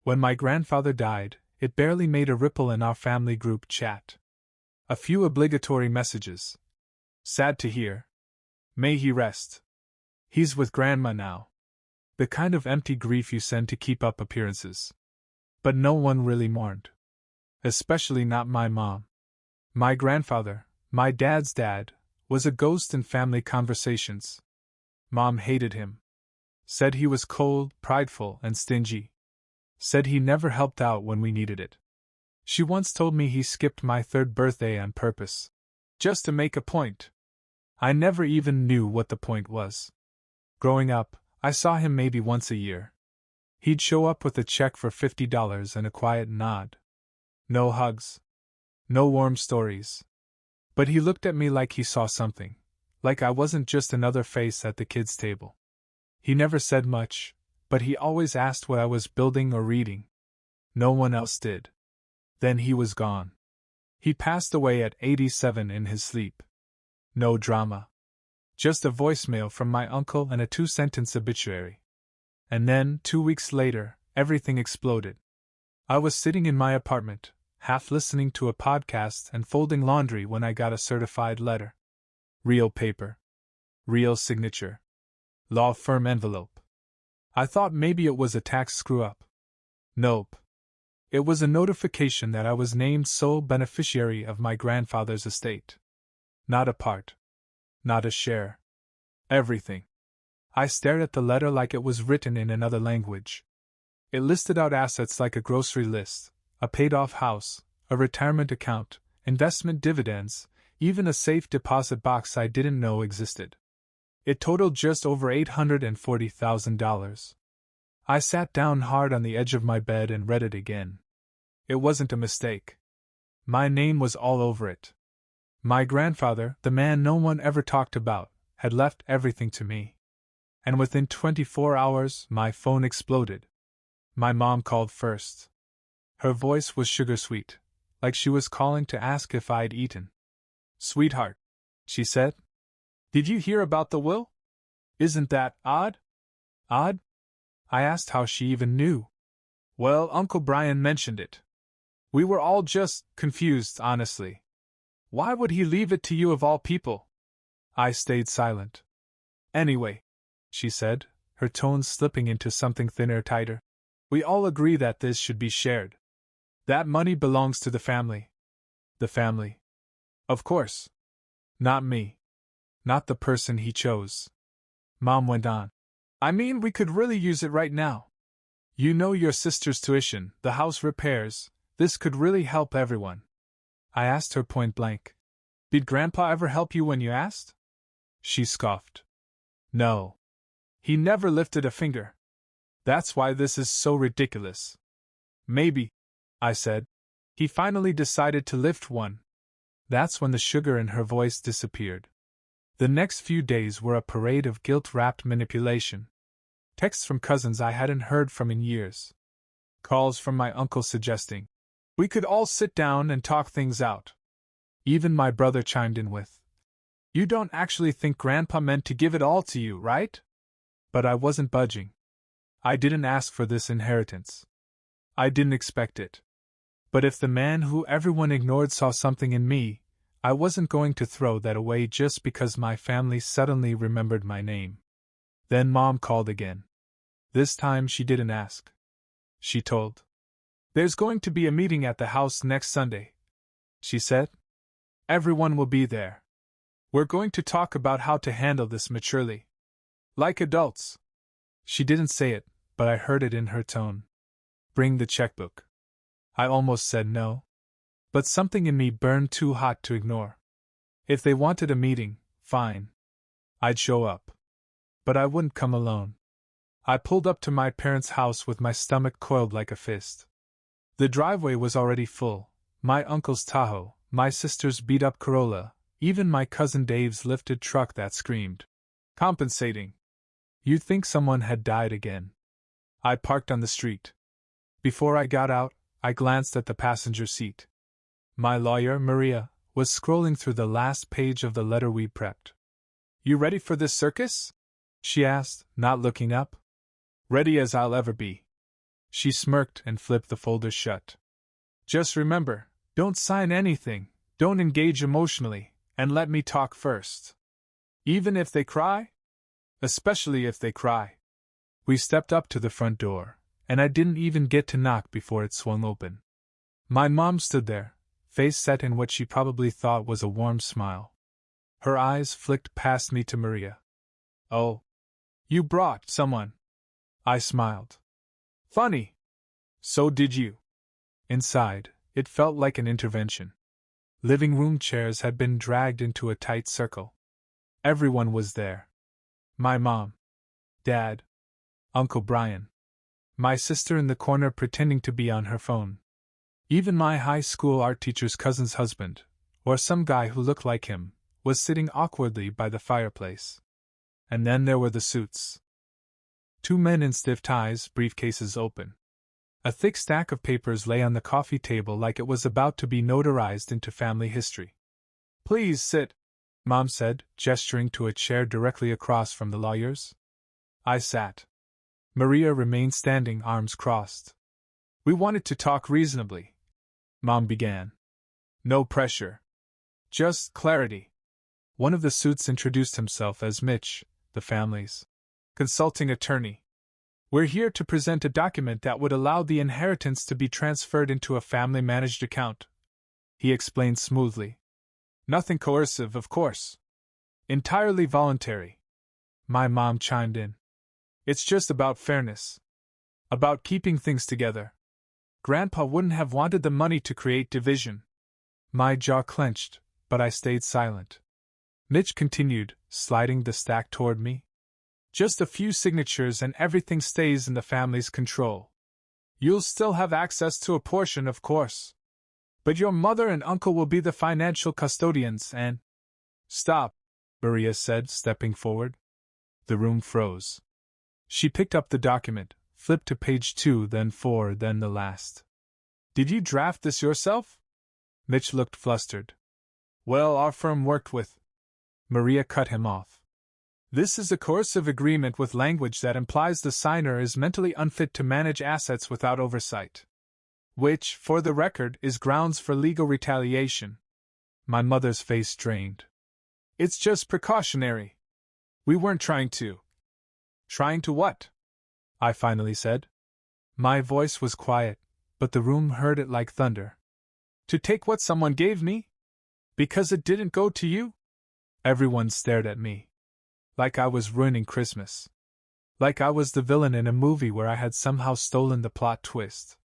When my grandfather died, it barely made a ripple in our family group chat. A few obligatory messages. Sad to hear. May he rest. He's with Grandma now. The kind of empty grief you send to keep up appearances. But no one really mourned. Especially not my mom. My grandfather, my dad's dad, was a ghost in family conversations. Mom hated him. Said he was cold, prideful, and stingy. Said he never helped out when we needed it. She once told me he skipped my 3rd birthday on purpose. Just to make a point. I never even knew what the point was. Growing up, I saw him maybe once a year. He'd show up with a check for $50 and a quiet nod. No hugs. No warm stories. But he looked at me like he saw something, like I wasn't just another face at the kids' table. He never said much, but he always asked what I was building or reading. No one else did. Then he was gone. He passed away at 87 in his sleep. No drama. Just a voicemail from my uncle and a 2-sentence obituary. And then, 2 weeks later, everything exploded. I was sitting in my apartment, half listening to a podcast and folding laundry when I got a certified letter. Real paper. Real signature. Law firm envelope. I thought maybe it was a tax screw-up. Nope. It was a notification that I was named sole beneficiary of my grandfather's estate. Not a part. Not a share. Everything. I stared at the letter like it was written in another language. It listed out assets like a grocery list, a paid-off house, a retirement account, investment dividends, even a safe deposit box I didn't know existed. It totaled just over $840,000. I sat down hard on the edge of my bed and read it again. It wasn't a mistake. My name was all over it. My grandfather, the man no one ever talked about, had left everything to me. And within 24 hours, my phone exploded. My mom called first. Her voice was sugar-sweet, like she was calling to ask if I'd eaten. "Sweetheart," she said. "Did you hear about the will? Isn't that odd?" "Odd?" I asked how she even knew. "Well, Uncle Brian mentioned it. We were all just confused, honestly. Why would he leave it to you of all people?" I stayed silent. "Anyway," she said, her tones slipping into something thinner, tighter, "we all agree that this should be shared. That money belongs to the family." "The family?" "Of course. Not me. Not the person he chose." Mom went on. "I mean, we could really use it right now. You know, your sister's tuition, the house repairs, this could really help everyone." I asked her point blank. "Did Grandpa ever help you when you asked?" She scoffed. "No. He never lifted a finger. That's why this is so ridiculous." "Maybe," I said, "he finally decided to lift one." That's when the sugar in her voice disappeared. The next few days were a parade of guilt-wrapped manipulation. Texts from cousins I hadn't heard from in years. Calls from my uncle suggesting we could all sit down and talk things out. Even my brother chimed in with, "You don't actually think Grandpa meant to give it all to you, right?" But I wasn't budging. I didn't ask for this inheritance. I didn't expect it. But if the man who everyone ignored saw something in me, I wasn't going to throw that away just because my family suddenly remembered my name. Then Mom called again. This time she didn't ask. She told. "There's going to be a meeting at the house next Sunday," she said. "Everyone will be there. We're going to talk about how to handle this maturely. Like adults." She didn't say it, but I heard it in her tone. "Bring the checkbook." I almost said no. But something in me burned too hot to ignore. If they wanted a meeting, fine. I'd show up. But I wouldn't come alone. I pulled up to my parents' house with my stomach coiled like a fist. The driveway was already full, my uncle's Tahoe, my sister's beat-up Corolla, even my cousin Dave's lifted truck that screamed. Compensating. You'd think someone had died again. I parked on the street. Before I got out, I glanced at the passenger seat. My lawyer, Maria, was scrolling through the last page of the letter we prepped. "You ready for this circus?" she asked, not looking up. "Ready as I'll ever be." She smirked and flipped the folder shut. Just remember, don't sign anything, don't engage emotionally, and let me talk first. Even if they cry? Especially if they cry. We stepped up to the front door, and I didn't even get to knock before it swung open. My mom stood there, face set in what she probably thought was a warm smile. Her eyes flicked past me to Maria. Oh. You brought someone. I smiled. Funny. So did you. Inside, it felt like an intervention. Living room chairs had been dragged into a tight circle. Everyone was there. My mom. Dad. Uncle Brian. My sister in the corner pretending to be on her phone. Even my high school art teacher's cousin's husband, or some guy who looked like him, was sitting awkwardly by the fireplace. And then there were the suits. 2 men in stiff ties, briefcases open. A thick stack of papers lay on the coffee table like it was about to be notarized into family history. Please sit, Mom said, gesturing to a chair directly across from the lawyers. I sat. Maria remained standing, arms crossed. We wanted to talk reasonably, Mom began. No pressure. Just clarity. One of the suits introduced himself as Mitch, the family's consulting attorney. We're here to present a document that would allow the inheritance to be transferred into a family-managed account, he explained smoothly. Nothing coercive, of course. Entirely voluntary. My mom chimed in. It's just about fairness. About keeping things together. Grandpa wouldn't have wanted the money to create division. My jaw clenched, but I stayed silent. Mitch continued, sliding the stack toward me. Just a few signatures and everything stays in the family's control. You'll still have access to a portion, of course. But your mother and uncle will be the financial custodians and… Stop, Maria said, stepping forward. The room froze. She picked up the document, flipped to page 2, then 4, then the last. Did you draft this yourself? Mitch looked flustered. Well, our firm worked with… Maria cut him off. This is a coercive agreement with language that implies the signer is mentally unfit to manage assets without oversight. Which, for the record, is grounds for legal retaliation. My mother's face drained. It's just precautionary. We weren't trying to… Trying to what? I finally said. My voice was quiet, but the room heard it like thunder. To take what someone gave me? Because it didn't go to you? Everyone stared at me. Like I was ruining Christmas. Like I was the villain in a movie where I had somehow stolen the plot twist.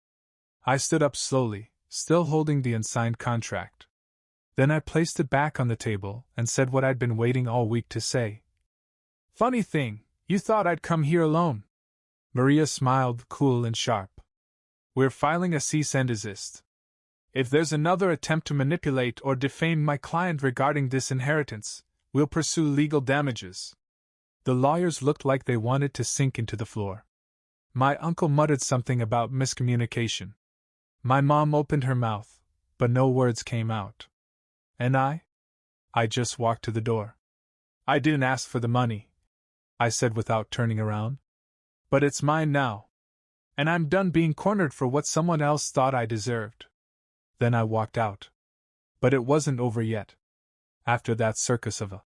I stood up slowly, still holding the unsigned contract. Then I placed it back on the table and said what I'd been waiting all week to say. Funny thing, you thought I'd come here alone. Maria smiled, cool and sharp. We're filing a cease and desist. If there's another attempt to manipulate or defame my client regarding this inheritance, we'll pursue legal damages. The lawyers looked like they wanted to sink into the floor. My uncle muttered something about miscommunication. My mom opened her mouth, but no words came out. And I just walked to the door. I didn't ask for the money, I said without turning around. But it's mine now. And I'm done being cornered for what someone else thought I deserved. Then I walked out. But it wasn't over yet. After that circus of a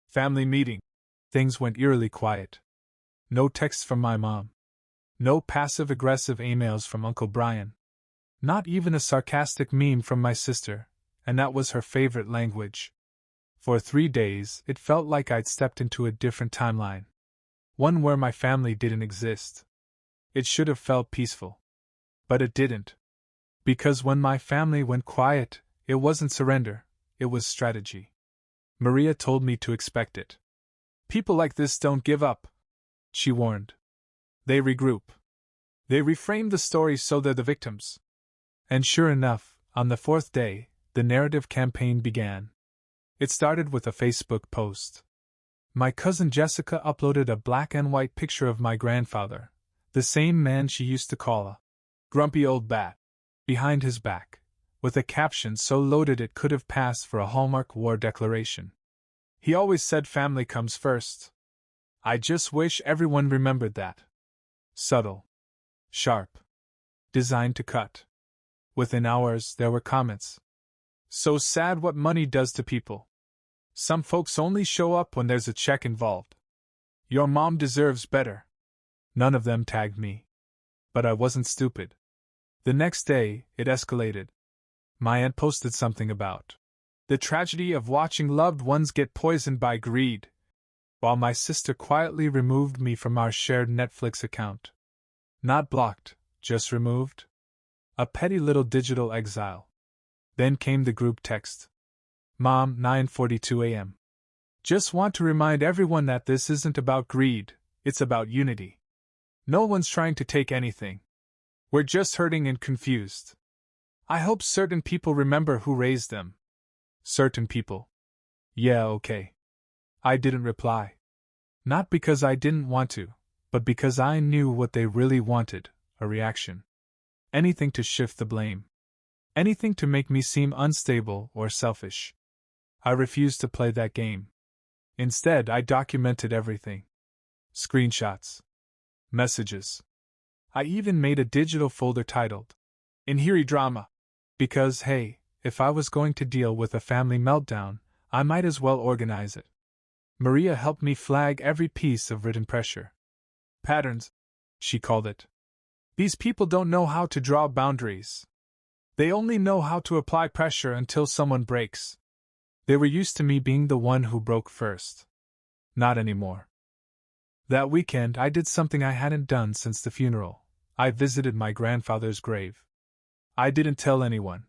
family meeting, things went eerily quiet. No texts from my mom. No passive-aggressive emails from Uncle Brian. Not even a sarcastic meme from my sister, and that was her favorite language. For 3 days, it felt like I'd stepped into a different timeline. One where my family didn't exist. It should have felt peaceful. But it didn't. Because when my family went quiet, it wasn't surrender, it was strategy. Maria told me to expect it. People like this don't give up, she warned. They regroup. They reframe the story so they're the victims. And sure enough, on the 4th day, the narrative campaign began. It started with a Facebook post. My cousin Jessica uploaded a black and white picture of my grandfather, the same man she used to call a grumpy old bat, behind his back, with a caption so loaded it could have passed for a Hallmark war declaration. He always said family comes first. I just wish everyone remembered that. Subtle. Sharp. designed to cut. Within hours, there were comments. So sad what money does to people. Some folks only show up when there's a check involved. Your mom deserves better. None of them tagged me. But I wasn't stupid. The next day, it escalated. My aunt posted something about the tragedy of watching loved ones get poisoned by greed, while my sister quietly removed me from our shared Netflix account. Not blocked, just removed. A petty little digital exile. Then came the group text. Mom, 9:42 a.m. Just want to remind everyone that this isn't about greed, it's about unity. No one's trying to take anything. We're just hurting and confused. I hope certain people remember who raised them. Certain people. Yeah, okay. I didn't reply. Not because I didn't want to, but because I knew what they really wanted, a reaction. Anything to shift the blame. Anything to make me seem unstable or selfish. I refused to play that game. Instead, I documented everything. Screenshots. Messages. I even made a digital folder titled Inheri Drama. Because, hey, if I was going to deal with a family meltdown, I might as well organize it. Maria helped me flag every piece of written pressure. Patterns, she called it. These people don't know how to draw boundaries. They only know how to apply pressure until someone breaks. They were used to me being the one who broke first. Not anymore. That weekend, I did something I hadn't done since the funeral. I visited my grandfather's grave. I didn't tell anyone.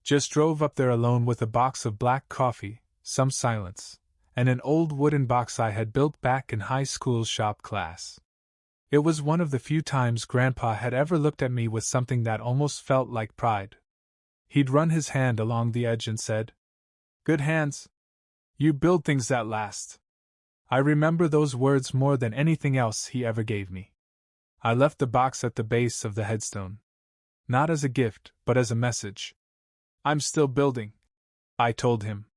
Just drove up there alone with a box of black coffee, some silence, and an old wooden box I had built back in high school shop class. It was one of the few times Grandpa had ever looked at me with something that almost felt like pride. He'd run his hand along the edge and said, "Good hands. You build things that last." I remember those words more than anything else he ever gave me. I left the box at the base of the headstone. Not as a gift, but as a message. I'm still building, I told him.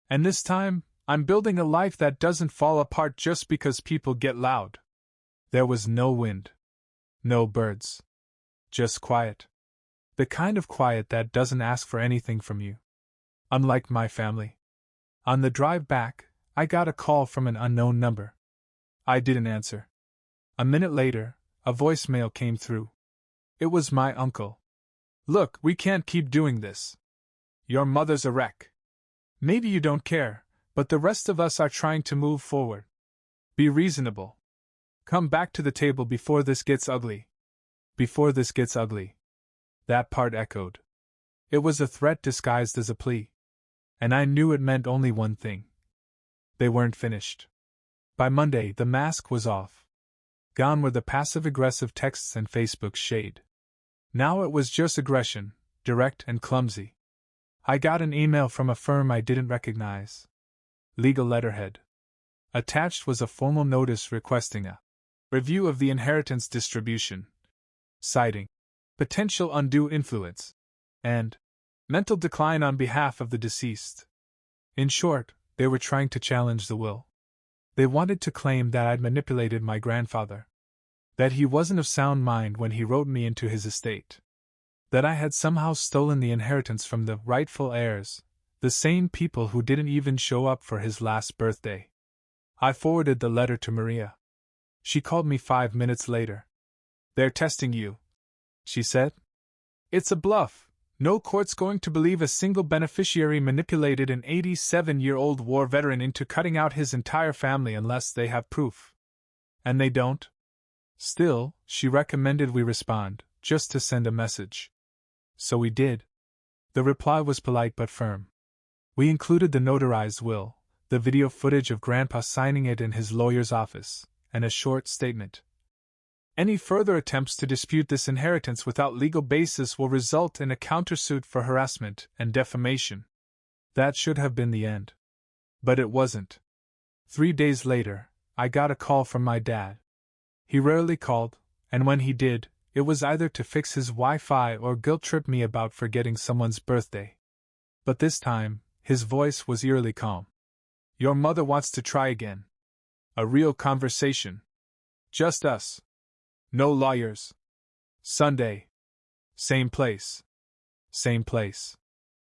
And this time, I'm building a life that doesn't fall apart just because people get loud. There was no wind. No birds. Just quiet. The kind of quiet that doesn't ask for anything from you. Unlike my family. On the drive back, I got a call from an unknown number. I didn't answer. A minute later, a voicemail came through. It was my uncle. "Look, we can't keep doing this. Your mother's a wreck. Maybe you don't care, but the rest of us are trying to move forward. Be reasonable. Come back to the table before this gets ugly." Before this gets ugly. That part echoed. It was a threat disguised as a plea. And I knew it meant only one thing. They weren't finished. By Monday, the mask was off. Gone were the passive-aggressive texts and Facebook shade. Now it was just aggression, direct and clumsy. I got an email from a firm I didn't recognize. Legal letterhead. Attached was a formal notice requesting a review of the inheritance distribution, citing potential undue influence and mental decline on behalf of the deceased. In short, they were trying to challenge the will. They wanted to claim that I'd manipulated my grandfather. That he wasn't of sound mind when he wrote me into his estate. That I had somehow stolen the inheritance from the rightful heirs, the same people who didn't even show up for his last birthday. I forwarded the letter to Maria. She called me 5 minutes later. "They're testing you," she said. "It's a bluff. No court's going to believe a single beneficiary manipulated an 87-year-old war veteran into cutting out his entire family unless they have proof. And they don't." Still, she recommended we respond, just to send a message. So we did. The reply was polite but firm. We included the notarized will, the video footage of Grandpa signing it in his lawyer's office, and a short statement. "Any further attempts to dispute this inheritance without legal basis will result in a countersuit for harassment and defamation." That should have been the end. But it wasn't. 3 days later, I got a call from my dad. He rarely called, and when he did, it was either to fix his Wi-Fi or guilt-trip me about forgetting someone's birthday. But this time, his voice was eerily calm. "Your mother wants to try again. A real conversation. Just us. No lawyers. Sunday. Same place. Same place.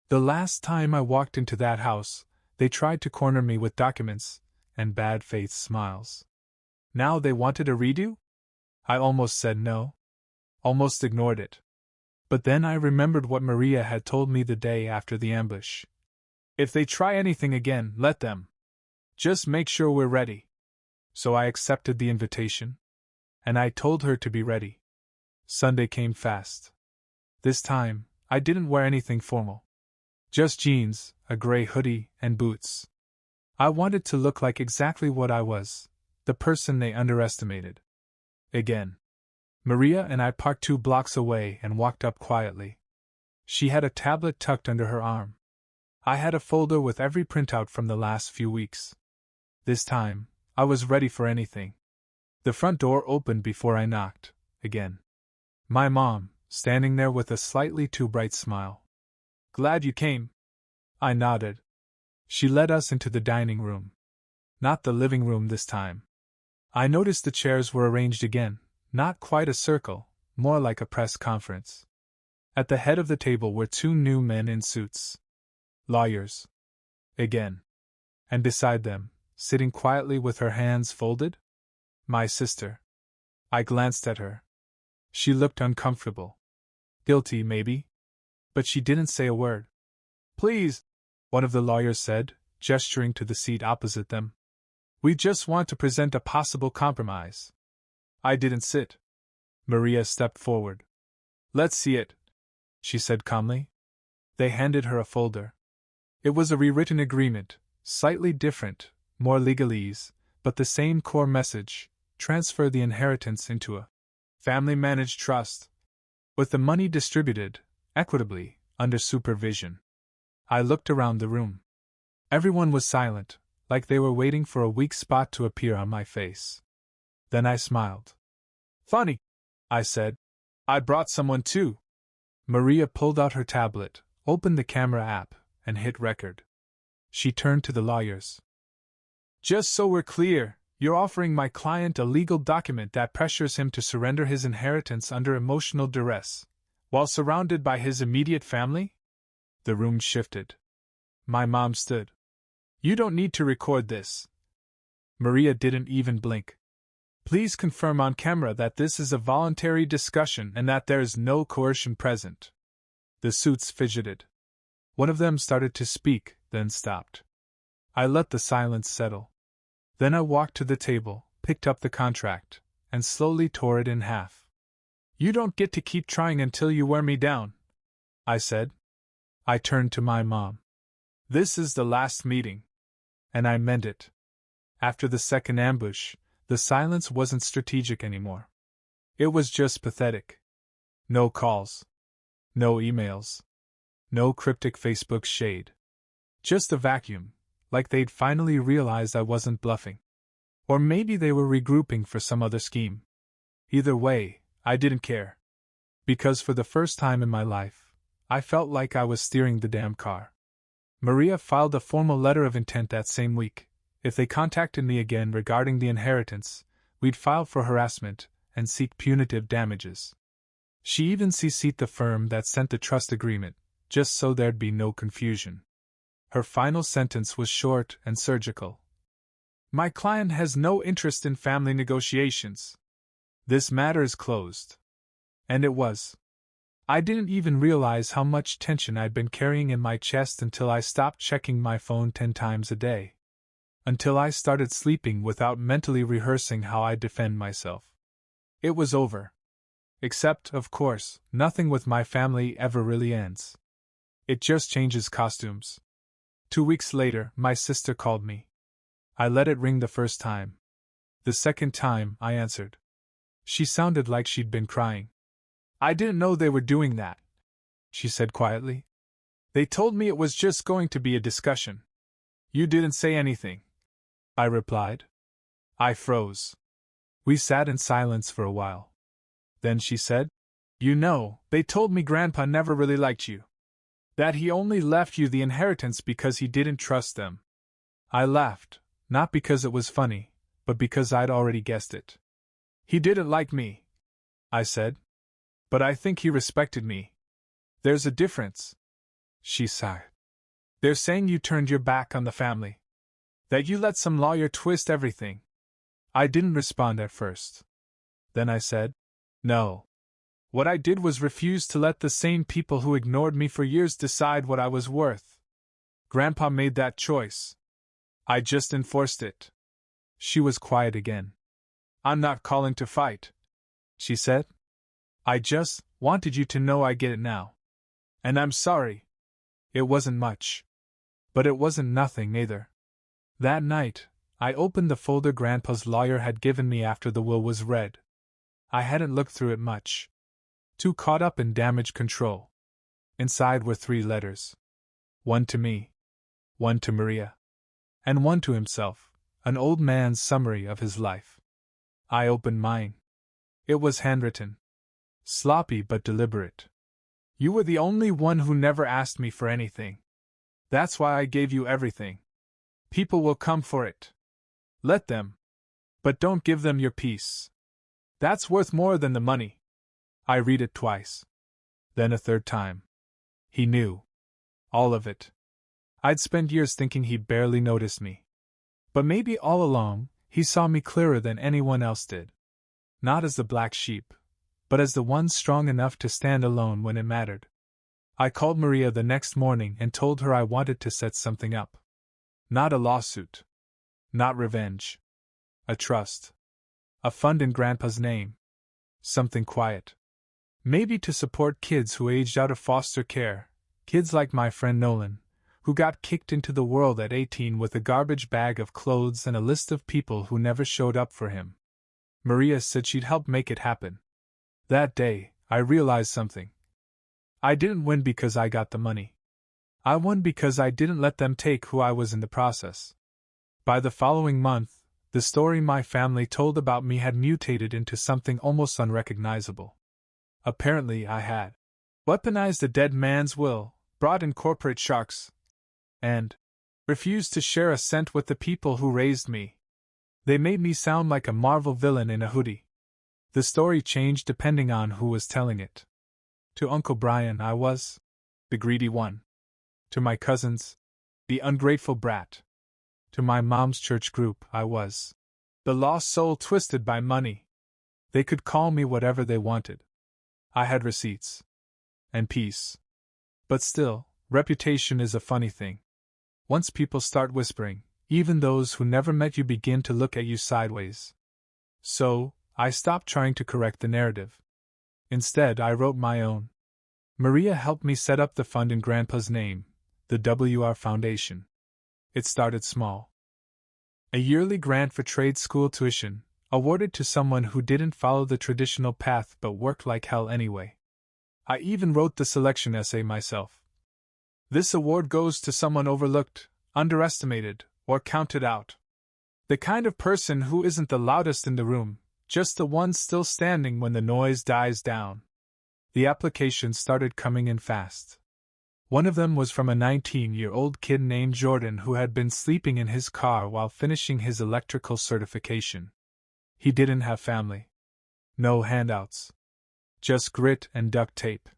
The last time I walked into that house, they tried to corner me with documents and bad faith smiles. Now they wanted a redo? I almost said no. Almost ignored it. But then I remembered what Maria had told me the day after the ambush. If they try anything again, let them. Just make sure we're ready. So I accepted the invitation. And I told her to be ready. Sunday came fast. This time, I didn't wear anything formal. Just jeans, a gray hoodie, and boots. I wanted to look like exactly what I was, the person they underestimated. Again. Maria and I parked 2 blocks away and walked up quietly. She had a tablet tucked under her arm. I had a folder with every printout from the last few weeks. This time, I was ready for anything. The front door opened before I knocked, again. My mom, standing there with a slightly too bright smile. Glad you came. I nodded. She led us into the dining room. Not the living room this time. I noticed the chairs were arranged again, not quite a circle, more like a press conference. At the head of the table were 2 new men in suits. Lawyers. Again. And beside them, sitting quietly with her hands folded? My sister. I glanced at her. She looked uncomfortable. Guilty, maybe? But she didn't say a word. Please, one of the lawyers said, gesturing to the seat opposite them. We just want to present a possible compromise. I didn't sit. Maria stepped forward. Let's see it, she said calmly. They handed her a folder. It was a rewritten agreement, slightly different, more legalese, but the same core message: transfer the inheritance into a family-managed trust, with the money distributed, equitably, under supervision. I looked around the room. Everyone was silent, like they were waiting for a weak spot to appear on my face. Then I smiled. Funny, I said. I brought someone too. Maria pulled out her tablet, opened the camera app, and hit record. She turned to the lawyers. Just so we're clear, you're offering my client a legal document that pressures him to surrender his inheritance under emotional duress, while surrounded by his immediate family? The room shifted. My mom stood. You don't need to record this. Maria didn't even blink. Please confirm on camera that this is a voluntary discussion and that there is no coercion present. The suits fidgeted. One of them started to speak, then stopped. I let the silence settle. Then I walked to the table, picked up the contract, and slowly tore it in half. You don't get to keep trying until you wear me down, I said. I turned to my mom. This is the last meeting. And I meant it. After the second ambush, the silence wasn't strategic anymore. It was just pathetic. No calls. No emails. No cryptic Facebook shade. Just a vacuum, like they'd finally realized I wasn't bluffing. Or maybe they were regrouping for some other scheme. Either way, I didn't care. Because for the first time in my life, I felt like I was steering the damn car. Maria filed a formal letter of intent that same week. If they contacted me again regarding the inheritance, we'd file for harassment and seek punitive damages. She even CC'd the firm that sent the trust agreement, just so there'd be no confusion. Her final sentence was short and surgical. My client has no interest in family negotiations. This matter is closed. And it was. I didn't even realize how much tension I'd been carrying in my chest until I stopped checking my phone 10 times a day. Until I started sleeping without mentally rehearsing how I'd defend myself. It was over. Except, of course, nothing with my family ever really ends. It just changes costumes. 2 weeks later, my sister called me. I let it ring the first time. The second time, I answered. She sounded like she'd been crying. I didn't know they were doing that, she said quietly. They told me it was just going to be a discussion. You didn't say anything, I replied. I froze. We sat in silence for a while. Then she said, You know, they told me Grandpa never really liked you. That he only left you the inheritance because he didn't trust them. I laughed, not because it was funny, but because I'd already guessed it. He didn't like me, I said. But I think he respected me. There's a difference. She sighed. They're saying you turned your back on the family. That you let some lawyer twist everything. I didn't respond at first. Then I said, no. What I did was refuse to let the same people who ignored me for years decide what I was worth. Grandpa made that choice. I just enforced it. She was quiet again. I'm not calling to fight, she said. I just wanted you to know I get it now. And I'm sorry. It wasn't much. But it wasn't nothing either. That night, I opened the folder Grandpa's lawyer had given me after the will was read. I hadn't looked through it much. Too caught up in damage control. Inside were 3 letters. One to me. One to Maria. And one to himself, an old man's summary of his life. I opened mine. It was handwritten. Sloppy but deliberate. You were the only one who never asked me for anything. That's why I gave you everything. People will come for it. Let them. But don't give them your peace. That's worth more than the money. I read it twice. Then a third time. He knew. All of it. I'd spent years thinking he barely noticed me. But maybe all along, he saw me clearer than anyone else did. Not as the black sheep, but as the one strong enough to stand alone when it mattered. I called Maria the next morning and told her I wanted to set something up. Not a lawsuit. Not revenge. A trust. A fund in Grandpa's name. Something quiet. Maybe to support kids who aged out of foster care, kids like my friend Nolan, who got kicked into the world at 18 with a garbage bag of clothes and a list of people who never showed up for him. Maria said she'd help make it happen. That day, I realized something. I didn't win because I got the money. I won because I didn't let them take who I was in the process. By the following month, the story my family told about me had mutated into something almost unrecognizable. Apparently I had weaponized a dead man's will, brought in corporate sharks, and refused to share a cent with the people who raised me. They made me sound like a Marvel villain in a hoodie. The story changed depending on who was telling it. To Uncle Brian I was the greedy one. To my cousins, the ungrateful brat. To my mom's church group I was the lost soul twisted by money. They could call me whatever they wanted. I had receipts. And peace. But still, reputation is a funny thing. Once people start whispering, even those who never met you begin to look at you sideways. So, I stopped trying to correct the narrative. Instead, I wrote my own. Maria helped me set up the fund in Grandpa's name, the WR Foundation. It started small. A yearly grant for trade school tuition, awarded to someone who didn't follow the traditional path but worked like hell anyway. I even wrote the selection essay myself. This award goes to someone overlooked, underestimated, or counted out. The kind of person who isn't the loudest in the room, just the one still standing when the noise dies down. The applications started coming in fast. One of them was from a 19-year-old kid named Jordan who had been sleeping in his car while finishing his electrical certification. He didn't have family. No handouts. Just grit and duct tape.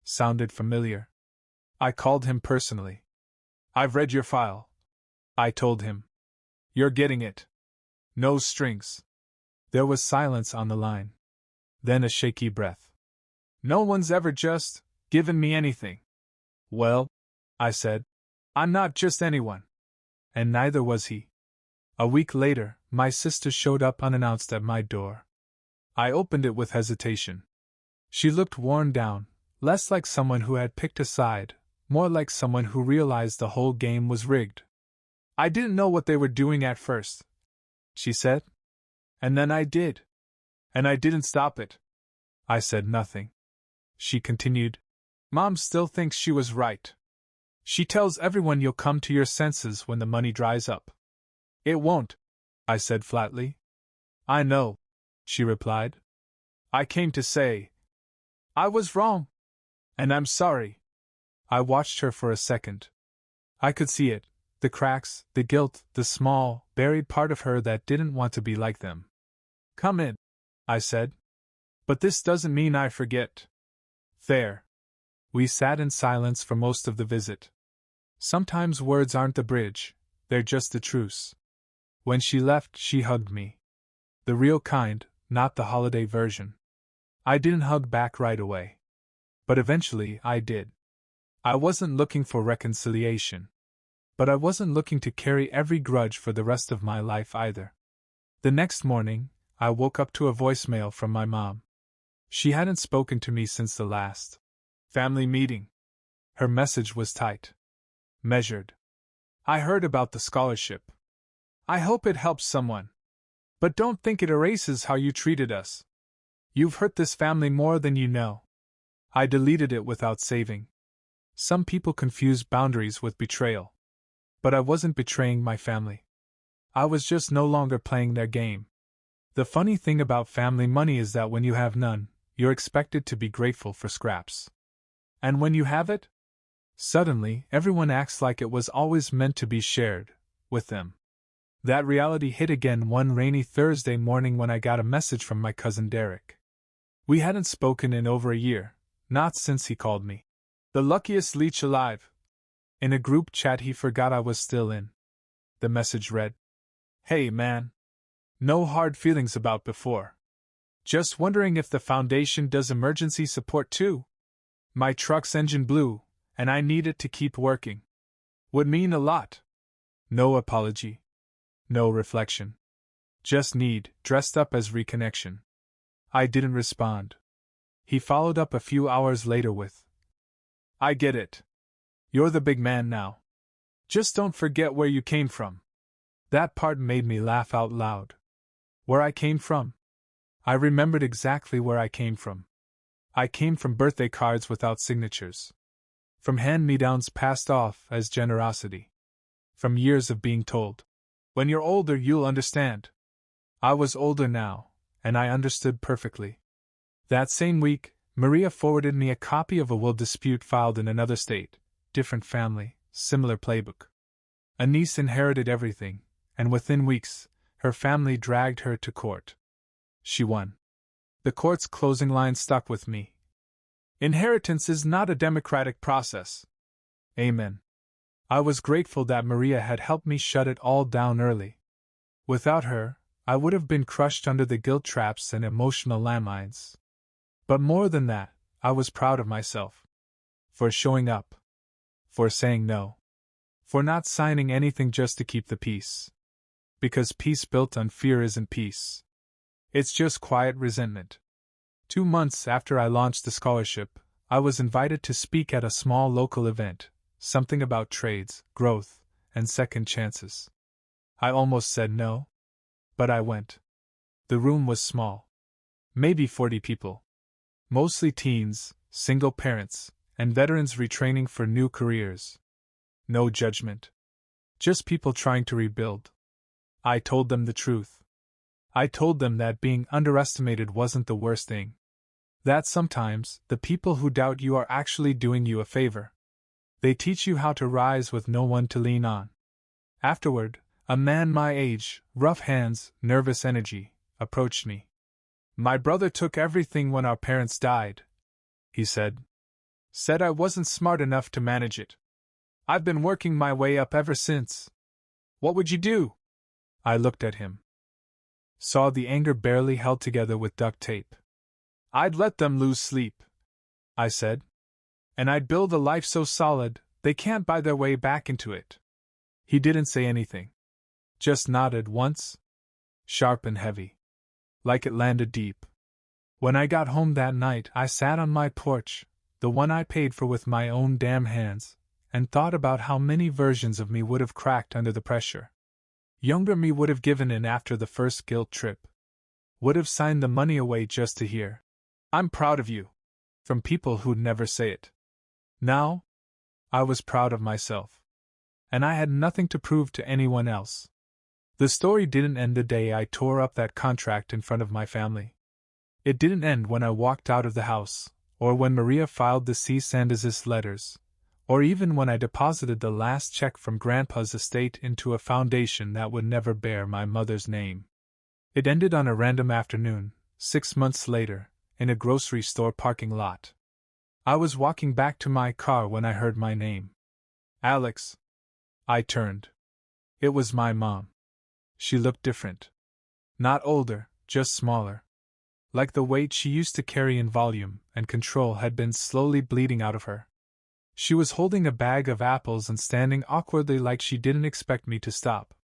Sounded familiar. I called him personally. I've read your file. I told him. You're getting it. No strings. There was silence on the line. Then a shaky breath. No one's ever just given me anything. Well, I said, I'm not just anyone. And neither was he. A week later, my sister showed up unannounced at my door. I opened it with hesitation. She looked worn down, less like someone who had picked a side, more like someone who realized the whole game was rigged. I didn't know what they were doing at first, she said. And then I did. And I didn't stop it. I said nothing. She continued. Mom still thinks she was right. She tells everyone you'll come to your senses when the money dries up. It won't, I said flatly. I know, she replied. I came to say, I was wrong. And I'm sorry. I watched her for a second. I could see it, the cracks, the guilt, the small, buried part of her that didn't want to be like them. Come in, I said. But this doesn't mean I forget. There. We sat in silence for most of the visit. Sometimes words aren't the bridge, they're just the truce. When she left, she hugged me. The real kind, not the holiday version. I didn't hug back right away. But eventually I did. I wasn't looking for reconciliation. But I wasn't looking to carry every grudge for the rest of my life either. The next morning, I woke up to a voicemail from my mom. She hadn't spoken to me since the last family meeting. Her message was tight. Measured. I heard about the scholarship. I hope it helps someone. But don't think it erases how you treated us. You've hurt this family more than you know. I deleted it without saving. Some people confuse boundaries with betrayal. But I wasn't betraying my family. I was just no longer playing their game. The funny thing about family money is that when you have none, you're expected to be grateful for scraps. And when you have it, suddenly everyone acts like it was always meant to be shared with them. That reality hit again one rainy Thursday morning when I got a message from my cousin Derek. We hadn't spoken in over a year, not since he called me the luckiest leech alive. In a group chat he forgot I was still in. The message read, "Hey man. No hard feelings about before. Just wondering if the foundation does emergency support too. My truck's engine blew, and I need it to keep working. Would mean a lot. No apology. No reflection. Just need, dressed up as reconnection." I didn't respond. He followed up a few hours later with, "I get it. You're the big man now. Just don't forget where you came from." That part made me laugh out loud. Where I came from? I remembered exactly where I came from. I came from birthday cards without signatures. From hand-me-downs passed off as generosity. From years of being told, "When you're older, you'll understand." I was older now, and I understood perfectly. That same week, Maria forwarded me a copy of a will dispute filed in another state, different family, similar playbook. A niece inherited everything, and within weeks, her family dragged her to court. She won. The court's closing line stuck with me. "Inheritance is not a democratic process." Amen. I was grateful that Maria had helped me shut it all down early. Without her, I would have been crushed under the guilt traps and emotional landmines. But more than that, I was proud of myself. For showing up. For saying no. For not signing anything just to keep the peace. Because peace built on fear isn't peace. It's just quiet resentment. 2 months after I launched the scholarship, I was invited to speak at a small local event, something about trades, growth, and second chances. I almost said no. But I went. The room was small. Maybe 40 people. Mostly teens, single parents, and veterans retraining for new careers. No judgment. Just people trying to rebuild. I told them the truth. I told them that being underestimated wasn't the worst thing. That sometimes, the people who doubt you are actually doing you a favor. They teach you how to rise with no one to lean on. Afterward, a man my age, rough hands, nervous energy, approached me. "My brother took everything when our parents died," he said. "Said I wasn't smart enough to manage it. I've been working my way up ever since. What would you do?" I looked at him. Saw the anger barely held together with duct tape. "I'd let them lose sleep," I said. "And I'd build a life so solid, they can't buy their way back into it." He didn't say anything. Just nodded once. Sharp and heavy. Like it landed deep. When I got home that night, I sat on my porch, the one I paid for with my own damn hands, and thought about how many versions of me would have cracked under the pressure. Younger me would have given in after the first guilt trip. Would have signed the money away just to hear, "I'm proud of you," from people who'd never say it. Now, I was proud of myself. And I had nothing to prove to anyone else. The story didn't end the day I tore up that contract in front of my family. It didn't end when I walked out of the house, or when Maria filed the cease and desist letters, or even when I deposited the last check from Grandpa's estate into a foundation that would never bear my mother's name. It ended on a random afternoon, 6 months later, in a grocery store parking lot. I was walking back to my car when I heard my name. Alex. I turned. It was my mom. She looked different. Not older, just smaller. Like the weight she used to carry in volume and control had been slowly bleeding out of her. She was holding a bag of apples and standing awkwardly like she didn't expect me to stop.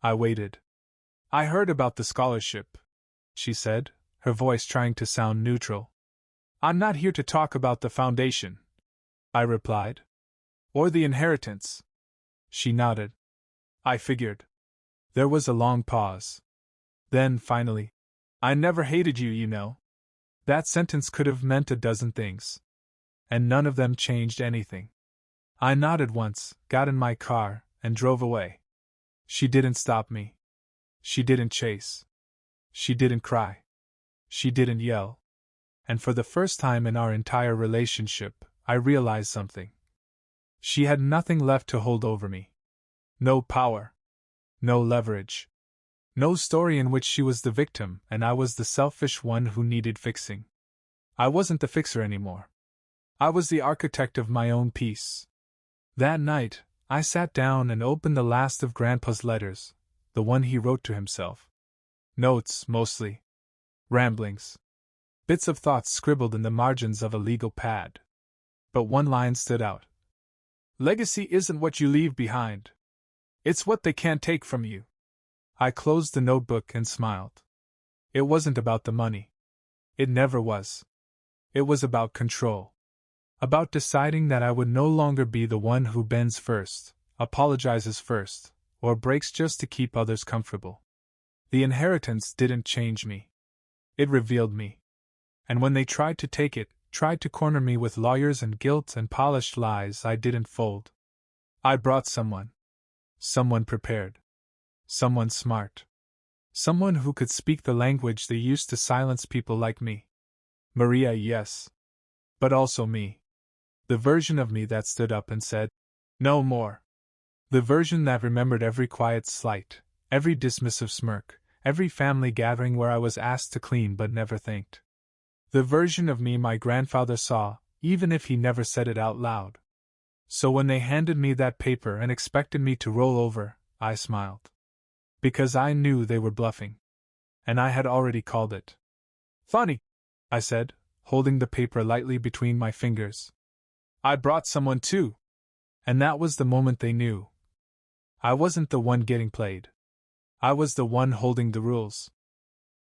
I waited. I heard about the scholarship, she said, her voice trying to sound neutral. I'm not here to talk about the foundation, I replied. Or the inheritance. She nodded. I figured. There was a long pause. Then, finally, I never hated you, you know. That sentence could have meant a dozen things. And none of them changed anything. I nodded once, got in my car, and drove away. She didn't stop me. She didn't chase. She didn't cry. She didn't yell. And for the first time in our entire relationship, I realized something. She had nothing left to hold over me. No power. No leverage. No story in which she was the victim and I was the selfish one who needed fixing. I wasn't the fixer anymore. I was the architect of my own peace. That night, I sat down and opened the last of Grandpa's letters, the one he wrote to himself. Notes, mostly. Ramblings. Bits of thoughts scribbled in the margins of a legal pad. But one line stood out. Legacy isn't what you leave behind. It's what they can't take from you. I closed the notebook and smiled. It wasn't about the money. It never was. It was about control. About deciding that I would no longer be the one who bends first, apologizes first, or breaks just to keep others comfortable. The inheritance didn't change me. It revealed me. And when they tried to take it, tried to corner me with lawyers and guilt and polished lies, I didn't fold. I brought someone. Someone prepared. Someone smart. Someone who could speak the language they used to silence people like me. Maria, yes. But also me. The version of me that stood up and said, no more. The version that remembered every quiet slight, every dismissive smirk, every family gathering where I was asked to clean but never thanked. The version of me my grandfather saw, even if he never said it out loud. So when they handed me that paper and expected me to roll over, I smiled. Because I knew they were bluffing. And I had already called it. Funny, I said, holding the paper lightly between my fingers. I brought someone too. And that was the moment they knew. I wasn't the one getting played. I was the one holding the rules.